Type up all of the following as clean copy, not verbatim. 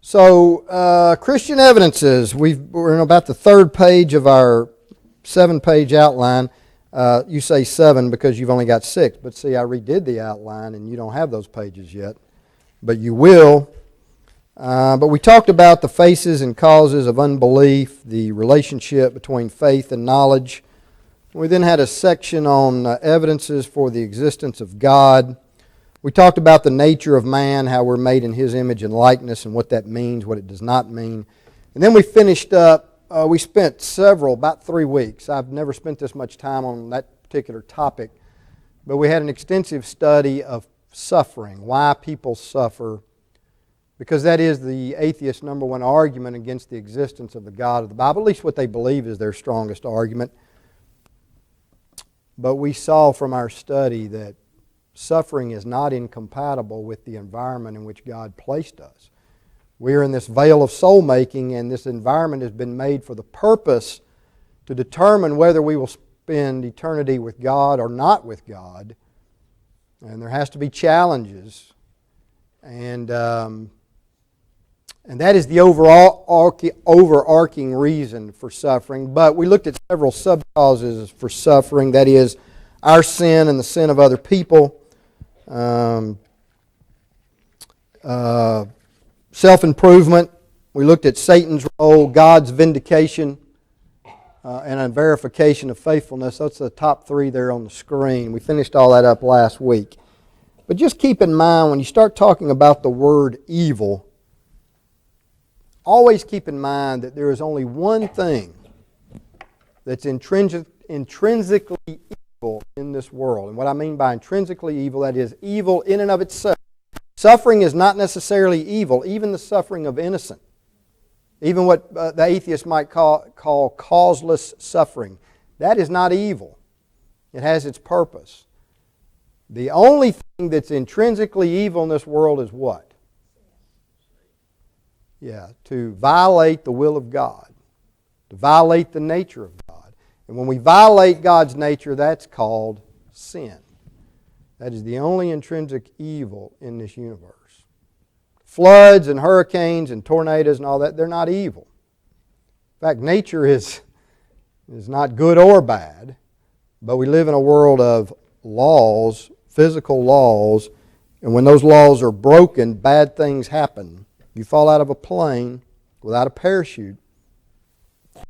So, Christian evidences. We're in about the third page of our 7-page outline. You say 7 because you've only got 6. But see, I redid the outline and you don't have those pages yet. But you will. But we talked about the faces and causes of unbelief, the relationship between faith and knowledge. We then had a section on evidences for the existence of God. We talked about the nature of man, how we're made in His image and likeness, and what that means, what it does not mean. And then we finished up, we spent about 3 weeks. I've never spent this much time on that particular topic, but we had an extensive study of suffering, why people suffer, because that is the atheist's number one argument against the existence of the God of the Bible. At least what they believe is their strongest argument. But we saw from our study that suffering is not incompatible with the environment in which God placed us. We are in this vale of soul making, and this environment has been made for the purpose to determine whether we will spend eternity with God or not with God. And there has to be challenges. And that is the overarching reason for suffering. But we looked at several sub-causes for suffering. That is, our sin and the sin of other people. Self-improvement. We looked at Satan's role, God's vindication, and a verification of faithfulness. That's the top 3 there on the screen. We finished all that up last week. But just keep in mind, when you start talking about the word evil, always keep in mind that there is only one thing that's intrinsically evil in this world. And what I mean by intrinsically evil, that is evil in and of itself. Suffering is not necessarily evil, even the suffering of innocent. Even what the atheist might call causeless suffering. That is not evil. It has its purpose. The only thing that's intrinsically evil in this world is what? Yeah, to violate the will of God, to violate the nature of God. And when we violate God's nature, that's called sin. That is the only intrinsic evil in this universe. Floods and hurricanes and tornadoes and all that, they're not evil. In fact, nature is not good or bad, but we live in a world of laws, physical laws, and when those laws are broken, bad things happen. You fall out of a plane without a parachute,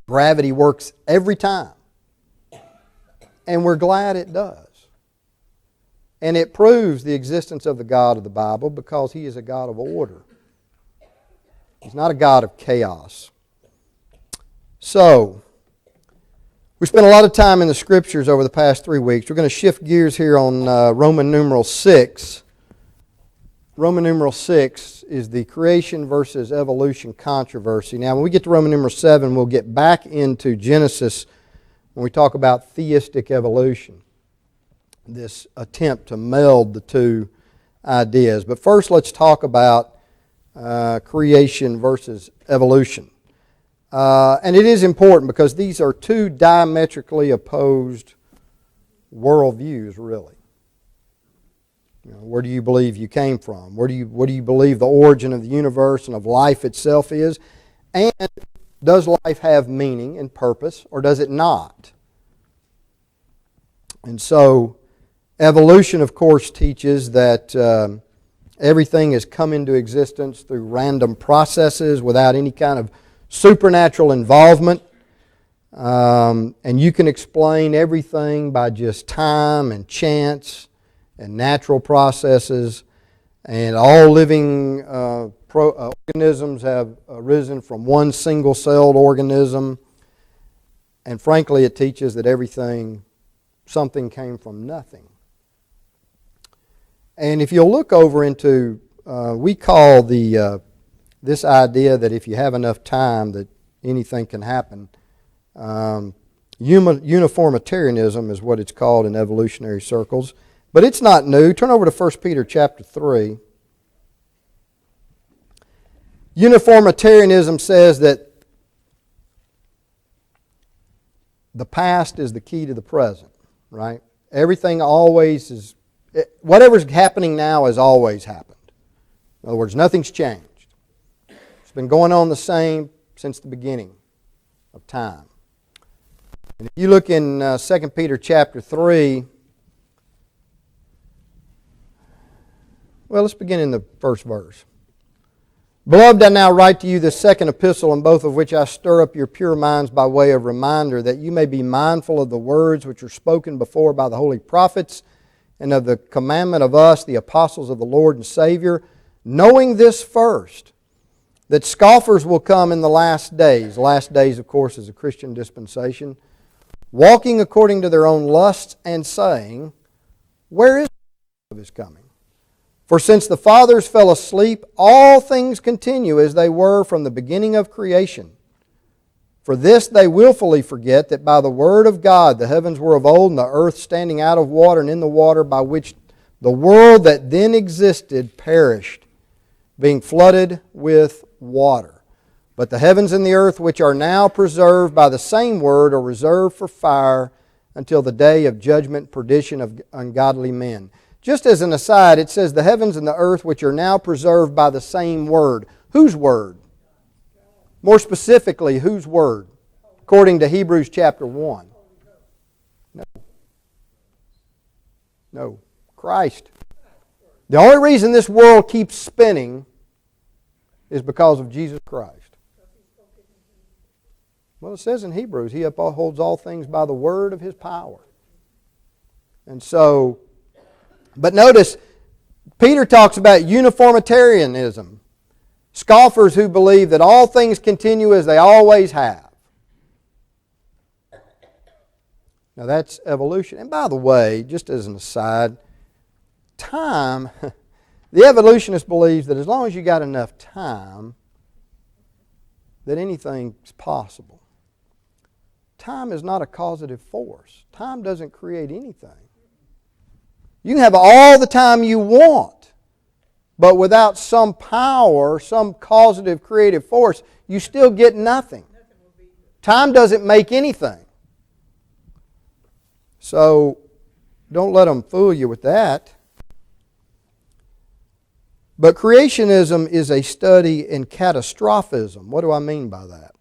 gravity works every time. And we're glad it does. And it proves the existence of the God of the Bible because He is a God of order. He's not a God of chaos. So, we spent a lot of time in the Scriptures over the past 3 weeks. We're going to shift gears here on Roman numeral 6. Roman numeral 6 is the creation versus evolution controversy. Now, when we get to Roman numeral 7, we'll get back into Genesis when we talk about theistic evolution, this attempt to meld the two ideas. But first, let's talk about creation versus evolution. And it is important because these are two diametrically opposed worldviews, really. Where do you believe you came from? What do you believe the origin of the universe and of life itself is? And does life have meaning and purpose, or does it not? And so, evolution, of course, teaches that everything has come into existence through random processes without any kind of supernatural involvement. And you can explain everything by just time and chance and natural processes, and all living organisms have arisen from one single-celled organism. And frankly, it teaches that something came from nothing. And if you'll look over into, we call this idea that if you have enough time that anything can happen, uniformitarianism is what it's called in evolutionary circles. But it's not new. Turn over to 1 Peter chapter 3. Uniformitarianism says that the past is the key to the present, right? Everything always is, whatever's happening now has always happened. In other words, nothing's changed. It's been going on the same since the beginning of time. And if you look in 2 Peter chapter 3, well, let's begin in the first verse. Beloved, I now write to you the second epistle, in both of which I stir up your pure minds by way of reminder, that you may be mindful of the words which were spoken before by the holy prophets, and of the commandment of us, the apostles of the Lord and Savior, knowing this first, that scoffers will come in the last days. The last days, of course, is a Christian dispensation, walking according to their own lusts, and saying, where is the of His coming? For since the fathers fell asleep, all things continue as they were from the beginning of creation. For this they willfully forget, that by the word of God the heavens were of old, and the earth standing out of water and in the water, by which the world that then existed perished, being flooded with water. But the heavens and the earth, which are now preserved by the same word, are reserved for fire until the day of judgment, perdition of ungodly men. Just as an aside, it says the heavens and the earth, which are now preserved by the same word. Whose word? More specifically, whose word? According to Hebrews chapter 1. No. Christ. The only reason this world keeps spinning is because of Jesus Christ. Well, it says in Hebrews, He upholds all things by the word of His power. And so, but notice, Peter talks about uniformitarianism. Scoffers who believe that all things continue as they always have. Now that's evolution. And by the way, just as an aside, time, the evolutionist believes that as long as you got enough time, that anything's possible. Time is not a causative force. Time doesn't create anything. You can have all the time you want, but without some power, some causative creative force, you still get nothing. Time doesn't make anything. So don't let them fool you with that. But creationism is a study in catastrophism. What do I mean by that?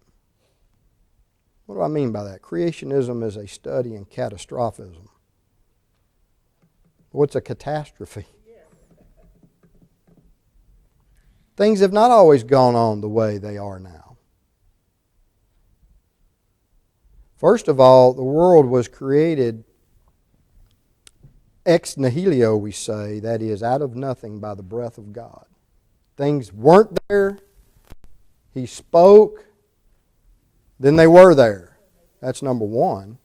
What do I mean by that? Creationism is a study in catastrophism. What's a catastrophe? Things have not always gone on the way they are now. First of all, the world was created ex nihilo, we say, that is, out of nothing by the breath of God. Things weren't there. He spoke. Then they were there. That's number one.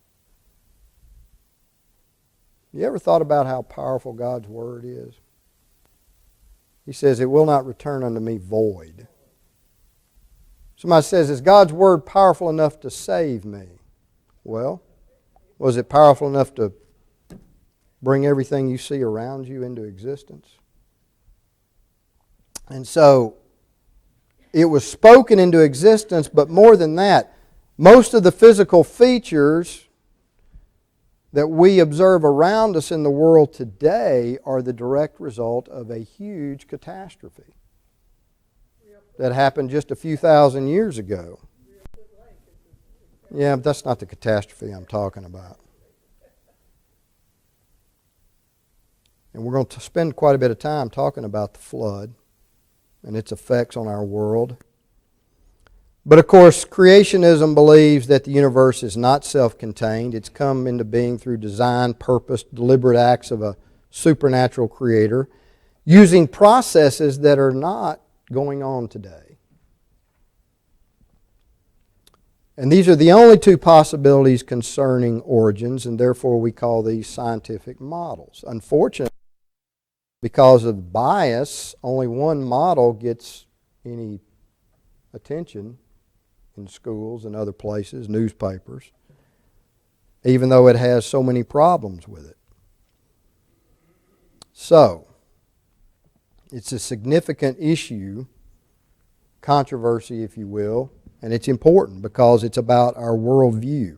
You ever thought about how powerful God's Word is? He says, it will not return unto me void. Somebody says, is God's Word powerful enough to save me? Well, was it powerful enough to bring everything you see around you into existence? And so, it was spoken into existence, but more than that, most of the physical features that we observe around us in the world today are the direct result of a huge catastrophe that happened just a few thousand years ago. Yeah, but that's not the catastrophe I'm talking about. And we're going to spend quite a bit of time talking about the flood and its effects on our world. But of course, creationism believes that the universe is not self-contained. It's come into being through design, purpose, deliberate acts of a supernatural creator, using processes that are not going on today. And these are the only two possibilities concerning origins, and therefore we call these scientific models. Unfortunately, because of bias, only one model gets any attention in schools and other places, newspapers, even though it has so many problems with it. So, it's a significant issue, controversy if you will, and it's important because it's about our worldview.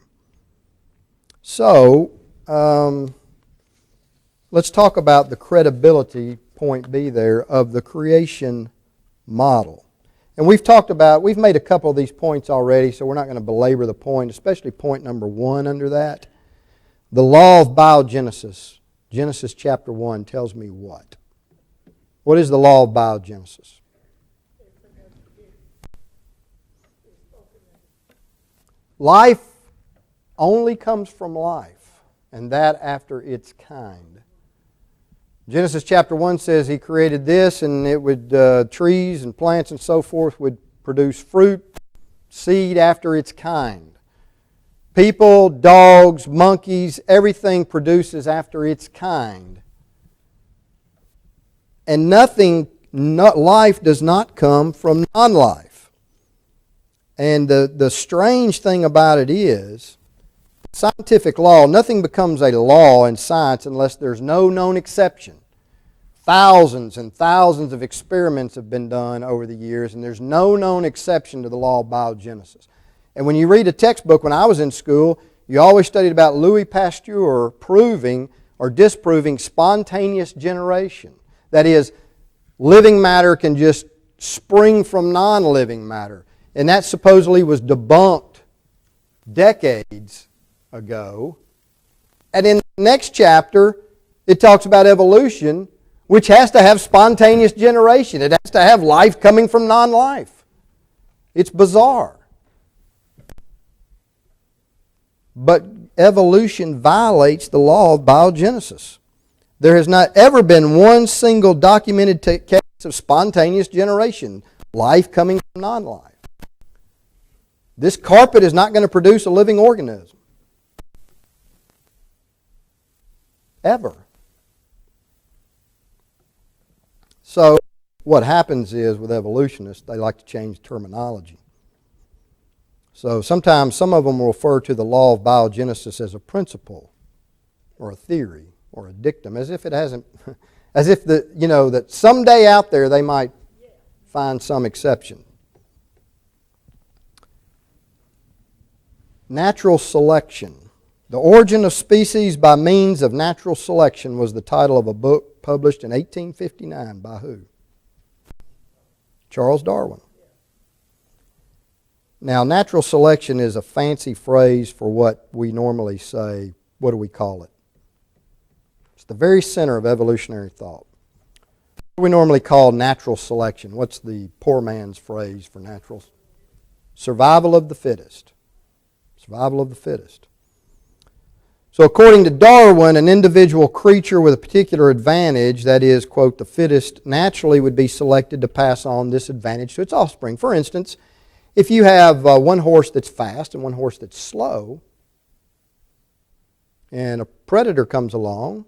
So, let's talk about the credibility, point B there, of the creation model. And we've made a couple of these points already, so we're not going to belabor the point, especially point number 1 under that. The law of biogenesis, Genesis chapter 1, tells me what? What is the law of biogenesis? Life only comes from life, and that after its kind. Genesis chapter 1 says He created this, and it would trees and plants and so forth would produce fruit, seed after its kind. People, dogs, monkeys, everything produces after its kind. And life does not come from non-life. And the strange thing about it is, scientific law, nothing becomes a law in science unless there's no known exception. Thousands and thousands of experiments have been done over the years, and there's no known exception to the law of biogenesis. And when you read a textbook, when I was in school, you always studied about Louis Pasteur proving or disproving spontaneous generation. That is, living matter can just spring from non-living matter. And that supposedly was debunked decades ago. And in the next chapter, it talks about evolution, which has to have spontaneous generation. It has to have life coming from non-life. It's bizarre. But evolution violates the law of biogenesis. There has not ever been one single documented case of spontaneous generation, life coming from non-life. This carpet is not going to produce a living organism. Ever. So what happens is with evolutionists, they like to change terminology. So sometimes some of them will refer to the law of biogenesis as a principle or a theory or a dictum, as if it hasn't, as if that someday out there they might find some exception. Natural selection. The Origin of Species by Means of Natural Selection was the title of a book published in 1859 by who? Charles Darwin. Now, natural selection is a fancy phrase for what we normally say. What do we call it? It's the very center of evolutionary thought. What do we normally call natural selection? What's the poor man's phrase for natural? Survival of the fittest. Survival of the fittest. So according to Darwin, an individual creature with a particular advantage, that is, quote, the fittest, naturally would be selected to pass on this advantage to its offspring. For instance, if you have one horse that's fast and one horse that's slow, and a predator comes along,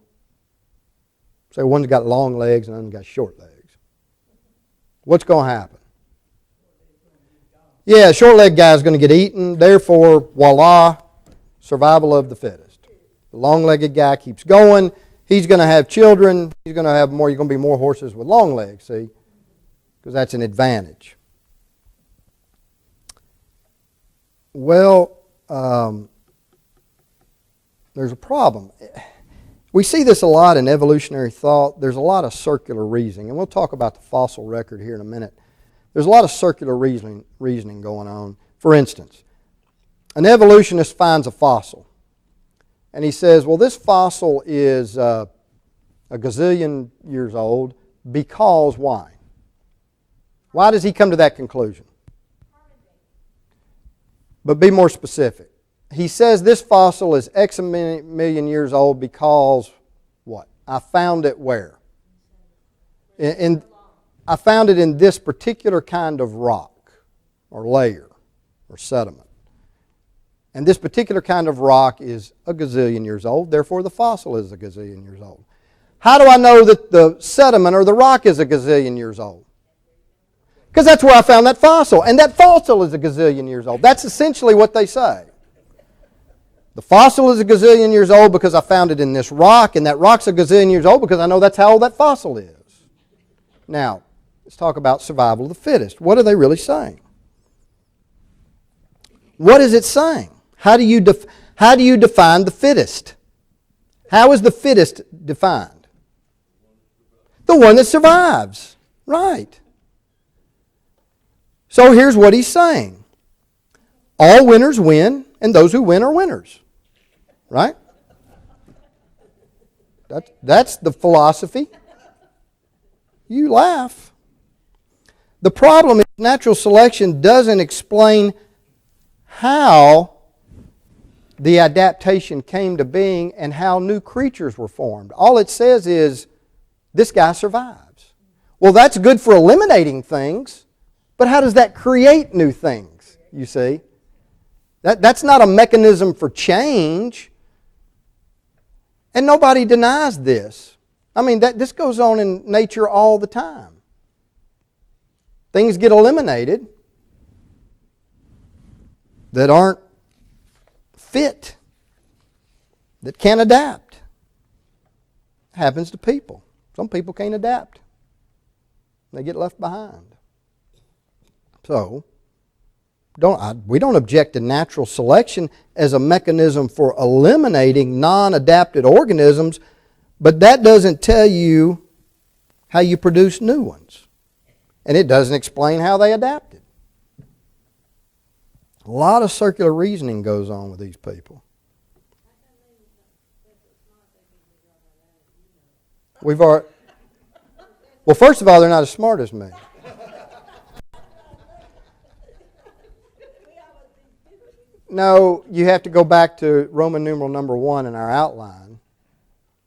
say one's got long legs and one's got short legs, what's going to happen? Yeah, the short-legged guy is going to get eaten. Therefore, voila, survival of the fittest. The long-legged guy keeps going. He's going to have children. He's going to have more. You're going to be more horses with long legs, see? Because that's an advantage. Well, there's a problem. We see this a lot in evolutionary thought. There's a lot of circular reasoning, and we'll talk about the fossil record here in a minute. There's a lot of circular reasoning going on. For instance, an evolutionist finds a fossil, and he says, well, this fossil is a gazillion years old because why? Why does he come to that conclusion? But be more specific. He says this fossil is X million years old because what? I found it where? I found it in this particular kind of rock or layer or sediment. And this particular kind of rock is a gazillion years old, therefore the fossil is a gazillion years old. How do I know that the sediment or the rock is a gazillion years old? Because that's where I found that fossil, and that fossil is a gazillion years old. That's essentially what they say. The fossil is a gazillion years old because I found it in this rock, and that rock's a gazillion years old because I know that's how old that fossil is. Now, let's talk about survival of the fittest. What are they really saying? What is it saying? How do you define the fittest? How is the fittest defined? The one that survives. Right. So here's what he's saying. All winners win, and those who win are winners. Right? That's the philosophy. You laugh. The problem is natural selection doesn't explain how the adaptation came to being and how new creatures were formed. All it says is, this guy survives. Well, that's good for eliminating things, but how does that create new things, you see? That's not a mechanism for change. And nobody denies this. I mean, this goes on in nature all the time. Things get eliminated that aren't fit, that can't adapt. It happens to people. Some people can't adapt. They get left behind. So, we don't object to natural selection as a mechanism for eliminating non-adapted organisms, but that doesn't tell you how you produce new ones. And it doesn't explain how they adapted. A lot of circular reasoning goes on with these people. Well, first of all, they're not as smart as me. No, you have to go back to Roman numeral number 1 in our outline,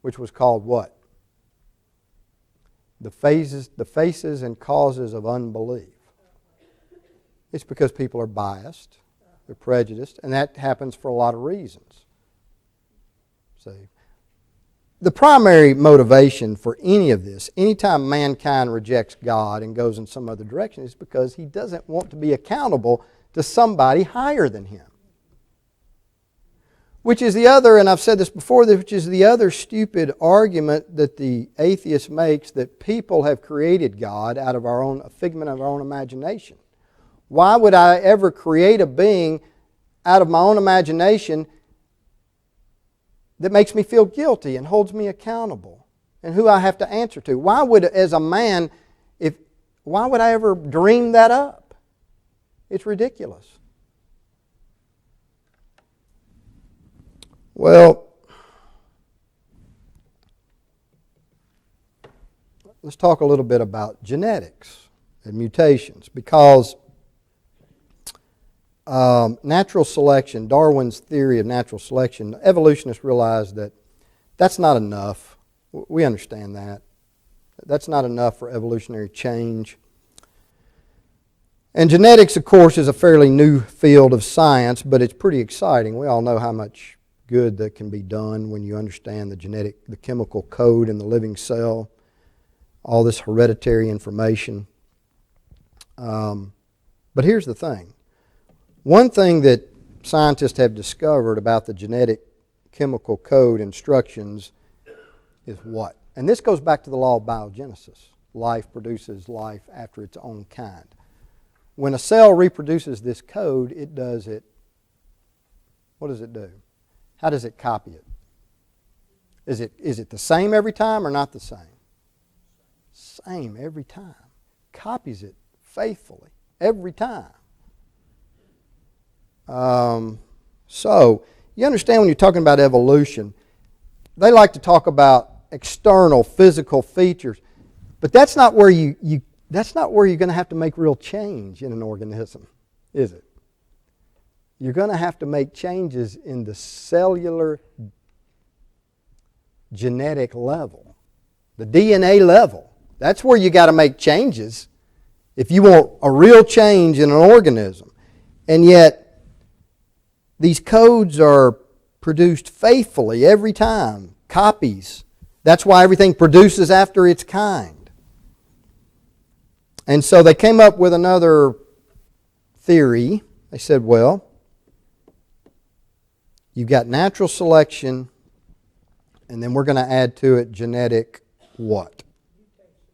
which was called what? The faces and causes of unbelief. It's because people are biased, they're prejudiced, and that happens for a lot of reasons. See, the primary motivation for any of this, anytime mankind rejects God and goes in some other direction, is because he doesn't want to be accountable to somebody higher than him. Which is the other, and I've said this before, which is the other stupid argument that the atheist makes, that people have created God out of a figment of our own imagination. Why would I ever create a being out of my own imagination that makes me feel guilty and holds me accountable and who I have to answer to? Why would, as a man, why would I ever dream that up? It's ridiculous. Well, let's talk a little bit about genetics and mutations, because natural selection, Darwin's theory of natural selection, evolutionists realized that that's not enough. We understand that. That's not enough for evolutionary change. And genetics, of course, is a fairly new field of science, but it's pretty exciting. We all know how much good that can be done when you understand the chemical code in the living cell, all this hereditary information. But here's the thing. One thing that scientists have discovered about the genetic chemical code instructions is what? And this goes back to the law of biogenesis. Life produces life after its own kind. When a cell reproduces this code, what does it do? How does it copy it? Is it the same every time or not the same? Same every time. Copies it faithfully every time. So, you understand when you're talking about evolution, they like to talk about external physical features, but that's not where you're going to have to make real change in an organism, is it? You're going to have to make changes in the cellular genetic level, the DNA level. That's where you got to make changes if you want a real change in an organism. And yet, these codes are produced faithfully every time, copies. That's why everything produces after its kind. And so they came up with another theory. They said, well, you've got natural selection, and then we're going to add to it genetic what?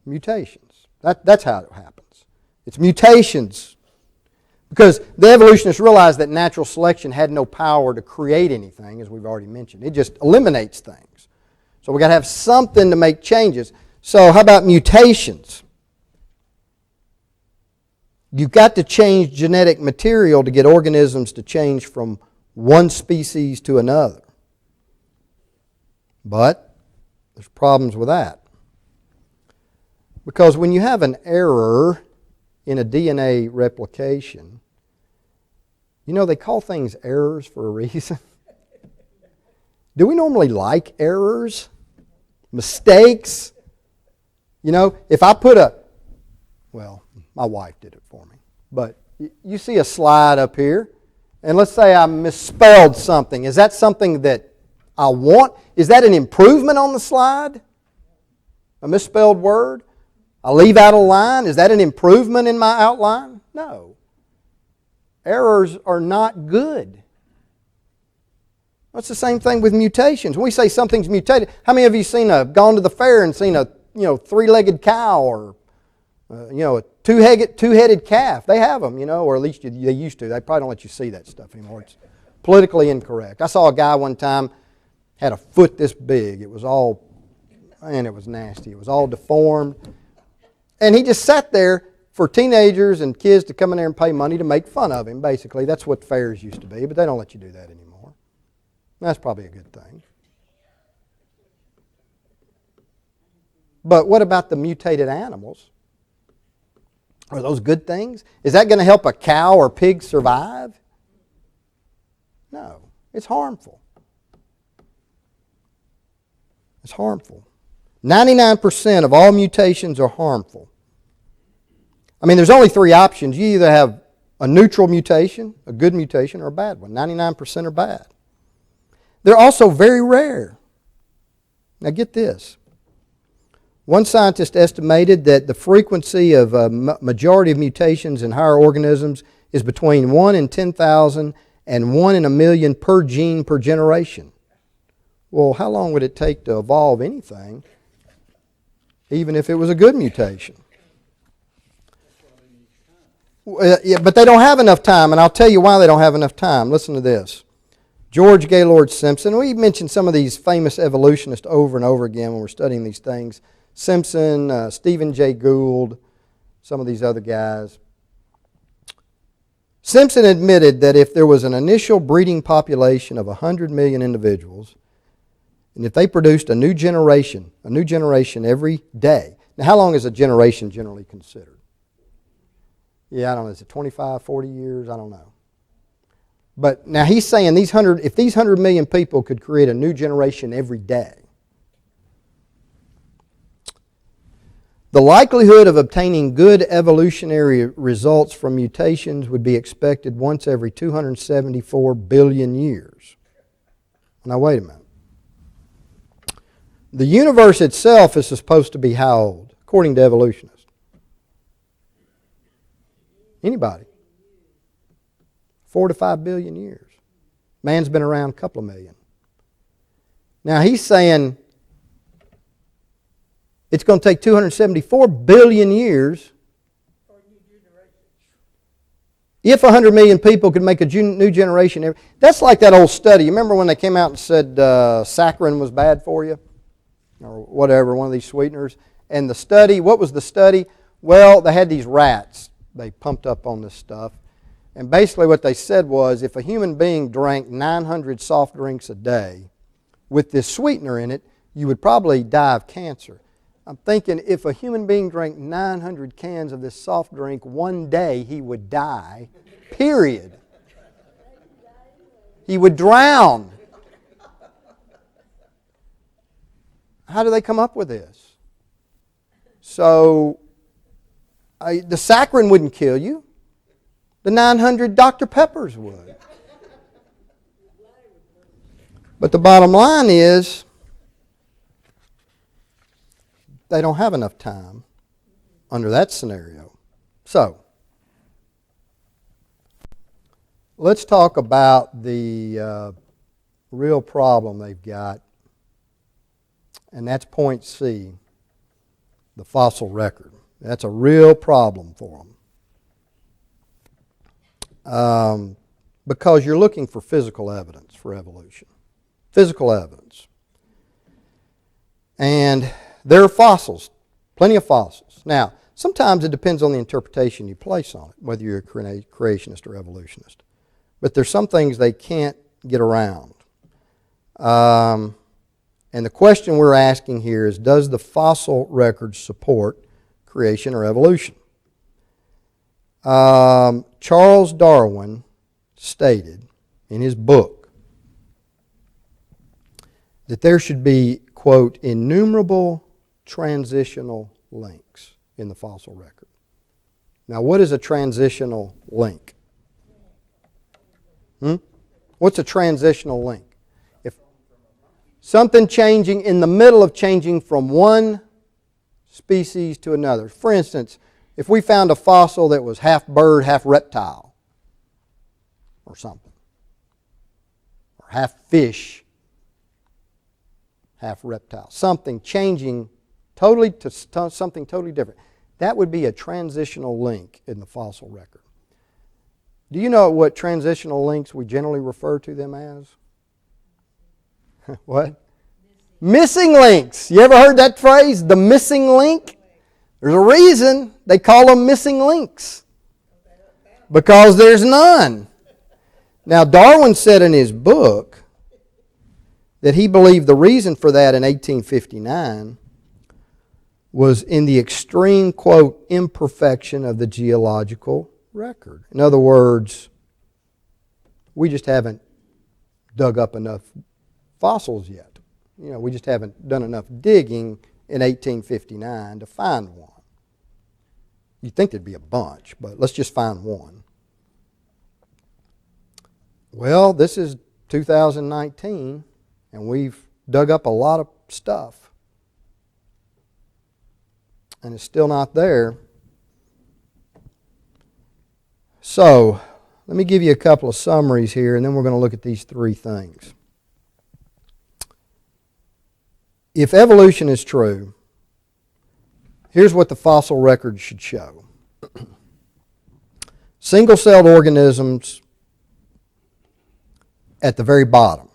Mutations. That's how it happens. It's mutations. Because the evolutionists realized that natural selection had no power to create anything, as we've already mentioned. It just eliminates things. So we've got to have something to make changes. So how about mutations? You've got to change genetic material to get organisms to change from one species to another. But there's problems with that. Because when you have an error in a DNA replication, you know, they call things errors for a reason. Do we normally like errors? Mistakes? You know, if I put well, my wife did it for me, but you see a slide up here, and let's say I misspelled something. Is that something that I want? Is that an improvement on the slide? A misspelled word? I leave out a line. Is that an improvement in my outline? No. Errors are not good. It's the same thing with mutations. When we say something's mutated, how many of you gone to the fair and seen a three-legged cow or a two-headed calf? They have them, or at least they used to. They probably don't let you see that stuff anymore. It's politically incorrect. I saw a guy one time had a foot this big. It was nasty. It was all deformed. And he just sat there for teenagers and kids to come in there and pay money to make fun of him, basically. That's what fairs used to be, but they don't let you do that anymore. That's probably a good thing. But what about the mutated animals? Are those good things? Is that going to help a cow or pig survive? No. It's harmful. It's harmful. 99% of all mutations are harmful. I mean, there's only three options. You either have a neutral mutation, a good mutation, or a bad one. 99% are bad. They're also very rare. Now get this. One scientist estimated that the frequency of a majority of mutations in higher organisms is between 1 in 10,000 and 1 in a million per gene per generation. Well, how long would it take to evolve anything, even if it was a good mutation? Yeah, but they don't have enough time, and I'll tell you why they don't have enough time. Listen to this. George Gaylord Simpson. We mentioned some of these famous evolutionists over and over again when we're studying these things. Simpson, Stephen Jay Gould, some of these other guys. Simpson admitted that if there was an initial breeding population of 100 million individuals, and if they produced a new generation every day. Now, how long is a generation generally considered? Yeah, I don't know. Is it 25, 40 years? I don't know. But now he's saying if these 100 million people could create a new generation every day, the likelihood of obtaining good evolutionary results from mutations would be expected once every 274 billion years. Now, wait a minute. The universe itself is supposed to be how old, according to evolutionists? Anybody? 4 to 5 billion years. Man's been around a couple of million. Now he's saying it's going to take 274 billion years if 100 million people could make a new generation. That's like that old study. You remember when they came out and said saccharin was bad for you? Or whatever, one of these sweeteners. And the study, what was the study? Well, they had these rats. They pumped up on this stuff. And basically what they said was if a human being drank 900 soft drinks a day with this sweetener in it, you would probably die of cancer. I'm thinking if a human being drank 900 cans of this soft drink one day, he would die, period. He would drown. How do they come up with this? So, the saccharin wouldn't kill you. The 900 Dr. Peppers would. But the bottom line is, they don't have enough time under that scenario. So, let's talk about the real problem they've got, and that's point C, the fossil record. That's a real problem for them. Because you're looking for physical evidence for evolution. Physical evidence. And there are fossils, plenty of fossils. Now, Sometimes it depends on the interpretation you place on it, whether you're a creationist or evolutionist. But there's some things they can't get around. And the question we're asking here is, does the fossil record support creation or evolution? Charles Darwin stated in his book that there should be, quote, innumerable transitional links in the fossil record. Now, what is a transitional link? What's a transitional link? If something changing in the middle of changing from one species to another. For instance, if we found a fossil that was half bird, half reptile, or something, or half fish, half reptile, something changing totally to something totally different, that would be a transitional link in the fossil record. Do you know what transitional links we generally refer to them as? What? Missing links. You ever heard that phrase, the missing link? There's a reason they call them missing links. Because there's none. Now, Darwin said in his book that he believed the reason for that in 1859 was in the extreme, quote, imperfection of the geological record. In other words, we just haven't dug up enough fossils yet. We just haven't done enough digging in 1859 to find one. You'd think there'd be a bunch, but let's just find one. Well, this is 2019, and we've dug up a lot of stuff. And it's still not there. So, let me give you a couple of summaries here, and then we're going to look at these three things. If evolution is true, here's what the fossil record should show. Single-celled organisms at the very bottom,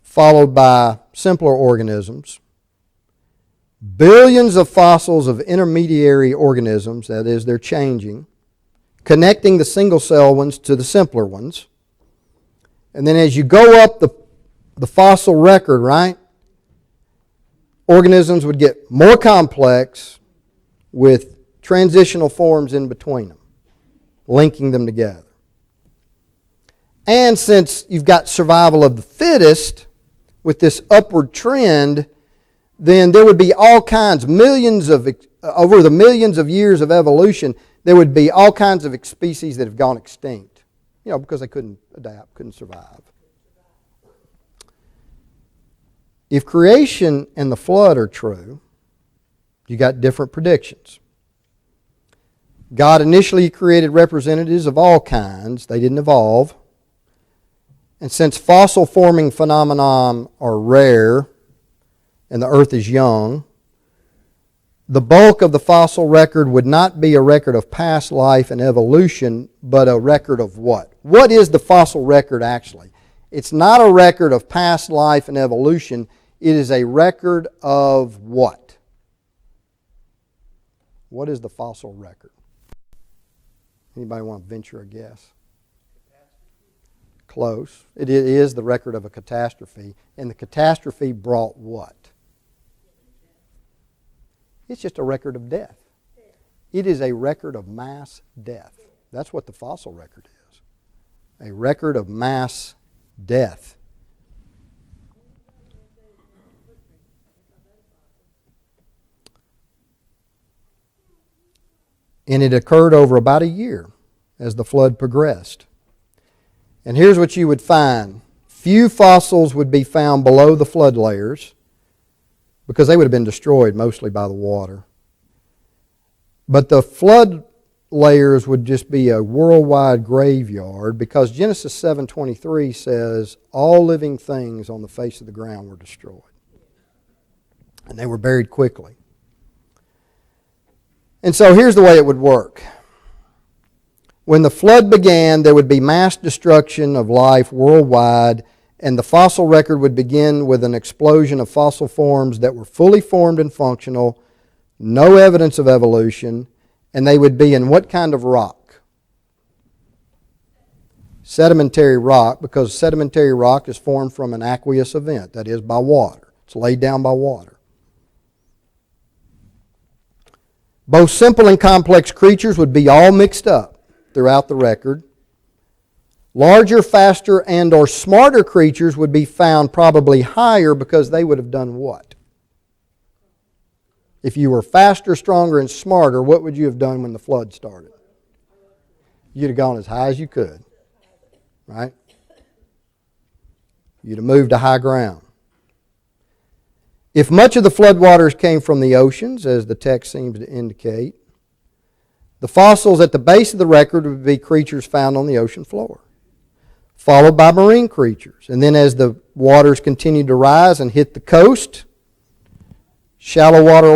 followed by simpler organisms, billions of fossils of intermediary organisms, that is, they're changing, connecting the single-cell ones to the simpler ones. And then as you go up the fossil record, right, organisms would get more complex with transitional forms in between them, linking them together. And since you've got survival of the fittest with this upward trend, then there would be all kinds, over the millions of years of evolution, there would be all kinds of species that have gone extinct, because they couldn't adapt, couldn't survive. If creation and the flood are true, you got different predictions. God initially created representatives of all kinds. They didn't evolve. And since fossil forming phenomena are rare and the earth is young, the bulk of the fossil record would not be a record of past life and evolution, but a record of what? What is the fossil record actually? It's not a record of past life and evolution. It is a record of what? What is the fossil record? Anybody want to venture a guess? Close. It is the record of a catastrophe. And the catastrophe brought what? It's just a record of death. It is a record of mass death. That's what the fossil record is. A record of mass death. And it occurred over about a year as the flood progressed. And here's what you would find. Few fossils would be found below the flood layers because they would have been destroyed mostly by the water. But the flood layers would just be a worldwide graveyard because Genesis 7:23 says all living things on the face of the ground were destroyed. And they were buried quickly. And so here's the way it would work. When the flood began, there would be mass destruction of life worldwide, and the fossil record would begin with an explosion of fossil forms that were fully formed and functional no evidence of evolution, and they would be in what kind of rock? Sedimentary rock, because sedimentary rock is formed from an aqueous event, that is, by water. It's laid down by water. Both simple and complex creatures would be all mixed up throughout the record. Larger, faster, and or smarter creatures would be found probably higher because they would have done what? If you were faster, stronger, and smarter, what would you have done when the flood started? You'd have gone as high as you could, right? You'd have moved to high ground. If much of the floodwaters came from the oceans, as the text seems to indicate, the fossils at the base of the record would be creatures found on the ocean floor, followed by marine creatures. And then as the waters continued to rise and hit the coast, shallow water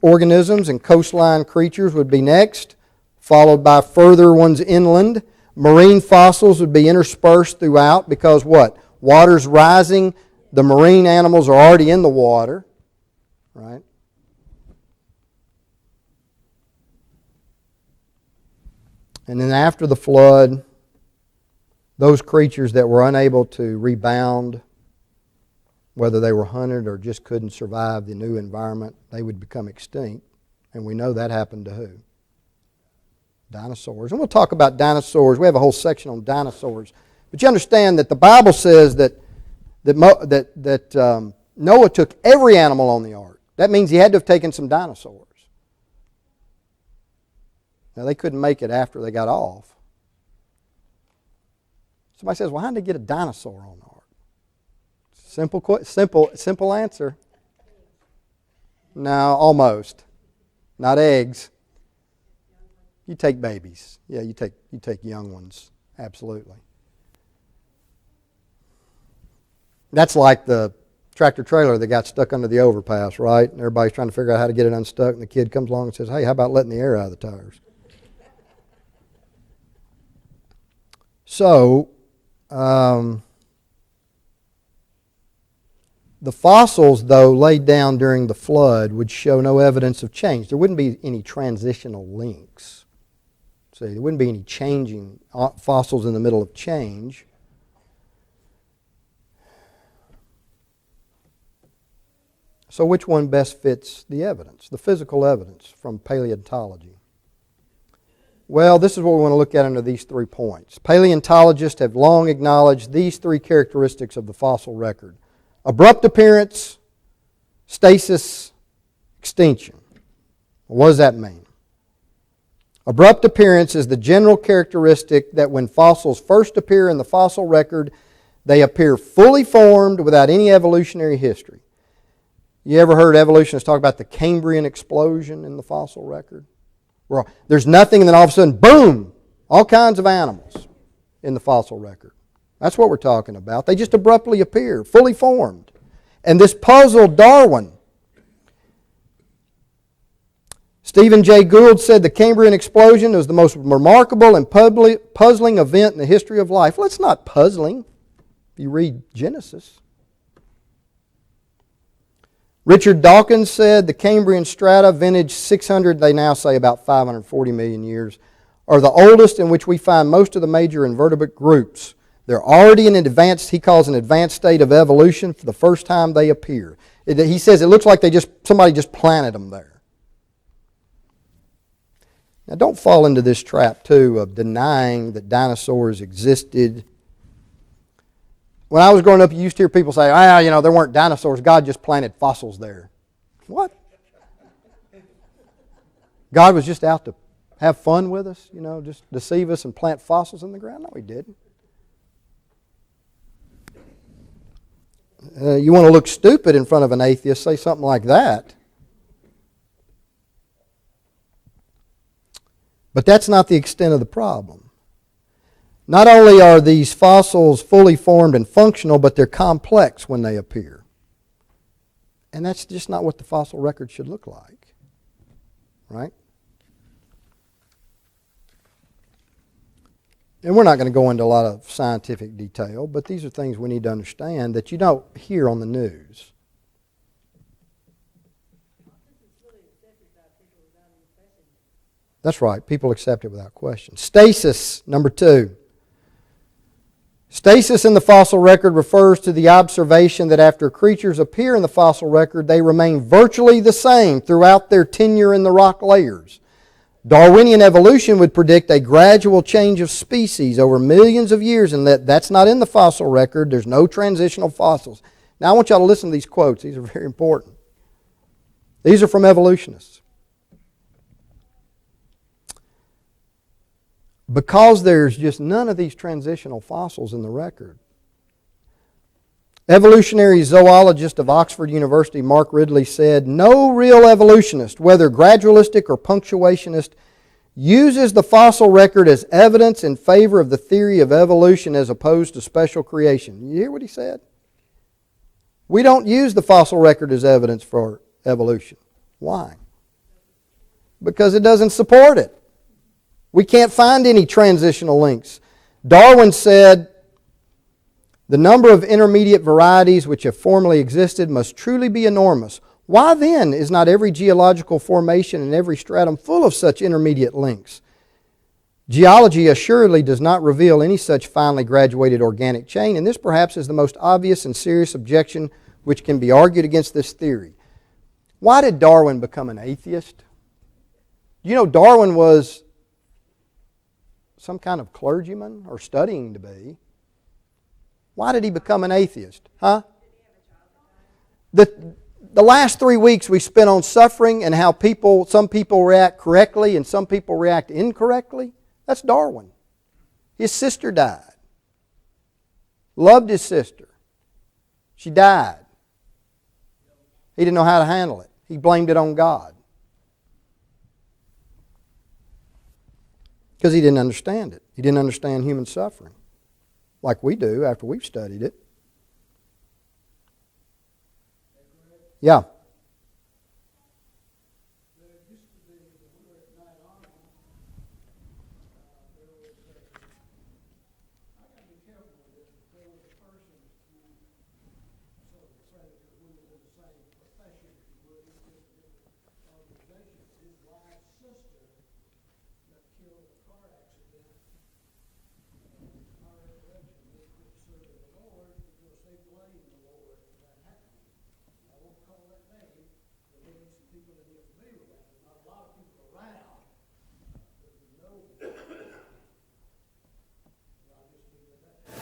organisms and coastline creatures would be next, followed by further ones inland. Marine fossils would be interspersed throughout because what? Water's rising, the marine animals are already in the water, right? And then after the flood, those creatures that were unable to rebound, whether they were hunted or just couldn't survive the new environment, they would become extinct. And we know that happened to who? Dinosaurs. And we'll talk about dinosaurs. We have a whole section on dinosaurs. But you understand that the Bible says that Noah took every animal on the ark. That means he had to have taken some dinosaurs. Now, they couldn't make it after they got off. Somebody says, well, how did they get a dinosaur on the ark? Simple answer. No, almost. Not eggs. You take babies. Yeah, you take young ones. Absolutely. That's like the tractor trailer that got stuck under the overpass, right? And everybody's trying to figure out how to get it unstuck, and the kid comes along and says, hey, how about letting the air out of the tires? So, the fossils, though, laid down during the flood would show no evidence of change. There wouldn't be any transitional links. See, there wouldn't be any changing fossils in the middle of change. So which one best fits the evidence, the physical evidence from paleontology? Well, this is what we want to look at under these 3 points. Paleontologists have long acknowledged these 3 characteristics of the fossil record: abrupt appearance, stasis, extinction. What does that mean? Abrupt appearance is the general characteristic that when fossils first appear in the fossil record, they appear fully formed without any evolutionary history. You ever heard evolutionists talk about the Cambrian explosion in the fossil record? Where there's nothing and then all of a sudden, boom, all kinds of animals in the fossil record. That's what we're talking about. They just abruptly appear, fully formed. And this puzzled Darwin. Stephen Jay Gould said the Cambrian explosion was the most remarkable and puzzling event in the history of life. Well, it's not puzzling if you read Genesis. Richard Dawkins said the Cambrian strata, vintage 600, they now say about 540 million years, are the oldest in which we find most of the major invertebrate groups. They're already in an advanced, he calls an advanced state of evolution for the first time they appear. He says it looks like somebody just planted them there. Now don't fall into this trap too of denying that dinosaurs existed. When I was growing up, you used to hear people say, there weren't dinosaurs. God just planted fossils there. What? God was just out to have fun with us, just deceive us and plant fossils in the ground? No, He didn't. You want to look stupid in front of an atheist, say something like that. But that's not the extent of the problem. Not only are these fossils fully formed and functional, but they're complex when they appear. And that's just not what the fossil record should look like. Right? And we're not going to go into a lot of scientific detail, but these are things we need to understand that you don't hear on the news. That's right. People accept it without question. Stasis, number 2. Stasis in the fossil record refers to the observation that after creatures appear in the fossil record, they remain virtually the same throughout their tenure in the rock layers. Darwinian evolution would predict a gradual change of species over millions of years, and that's not in the fossil record. There's no transitional fossils. Now I want y'all to listen to these quotes. These are very important. These are from evolutionists. Because there's just none of these transitional fossils in the record. Evolutionary zoologist of Oxford University, Mark Ridley, said, "No real evolutionist, whether gradualistic or punctuationist, uses the fossil record as evidence in favor of the theory of evolution as opposed to special creation." You hear what he said? We don't use the fossil record as evidence for evolution. Why? Because it doesn't support it. We can't find any transitional links. Darwin said, "The number of intermediate varieties which have formerly existed must truly be enormous. Why then is not every geological formation and every stratum full of such intermediate links? Geology assuredly does not reveal any such finely graduated organic chain, and this perhaps is the most obvious and serious objection which can be argued against this theory." Why did Darwin become an atheist? You know, Darwin was some kind of clergyman or studying to be. Why did he become an atheist? Huh? The last 3 weeks we spent on suffering and how some people react correctly and some people react incorrectly. That's Darwin. His sister died. Loved his sister. She died. He didn't know how to handle it. He blamed it on God. Because he didn't understand it. He didn't understand human suffering like we do after we've studied it. Yeah.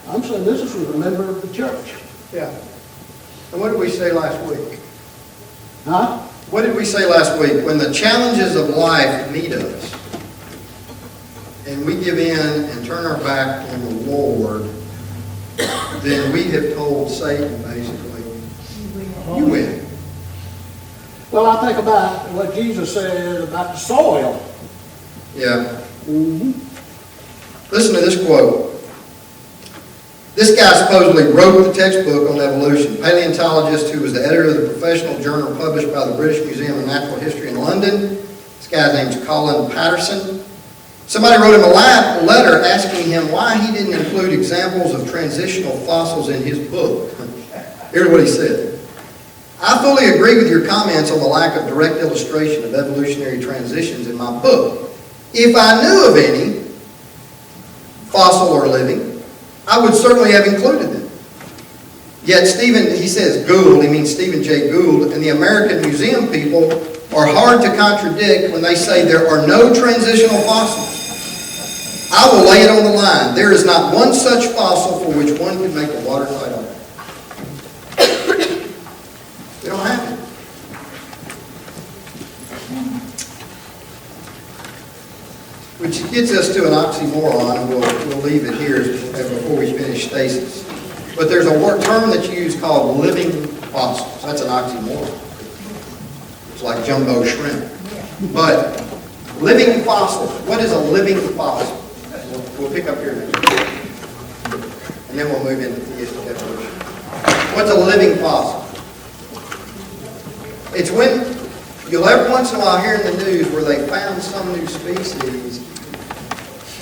I'm saying this is a member of the church. Yeah. And what did we say last week? Huh? What did we say last week? When the challenges of life meet us, and we give in and turn our back on the Lord, then we have told Satan, basically, you win. Well, I think about what Jesus said about the soil. Yeah. Listen to this quote. This guy supposedly wrote the textbook on evolution. Paleontologist who was the editor of the professional journal published by the British Museum of Natural History in London. This guy's name's Colin Patterson. Somebody wrote him a letter asking him why he didn't include examples of transitional fossils in his book. Here's what he said. "I fully agree with your comments on the lack of direct illustration of evolutionary transitions in my book. If I knew of any, fossil or living, I would certainly have included them. Yet he says Gould, he means Stephen Jay Gould, and the American Museum people are hard to contradict when they say there are no transitional fossils. I will lay it on the line. There is not one such fossil for which one could make a watertight argument." We don't have it. Which gets us to an oxymoron, and we'll leave it here before we finish stasis. But there's a term that's used called living fossils. That's an oxymoron. It's like jumbo shrimp. But living fossils, what is a living fossil? We'll pick up here next. And then we'll move into theistic evolution. What's a living fossil? It's when you'll every once in a while hear in the news where they found some new species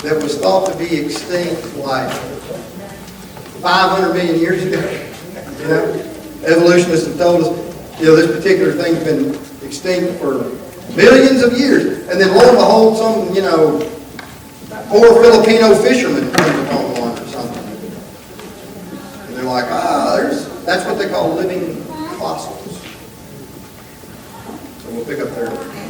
that was thought to be extinct like 500 million years ago. You know, evolutionists have told us, this particular thing's been extinct for millions of years. And then lo and behold, some, poor Filipino fisherman comes upon one or something. And they're like, that's what they call living fossils. So we'll pick up there.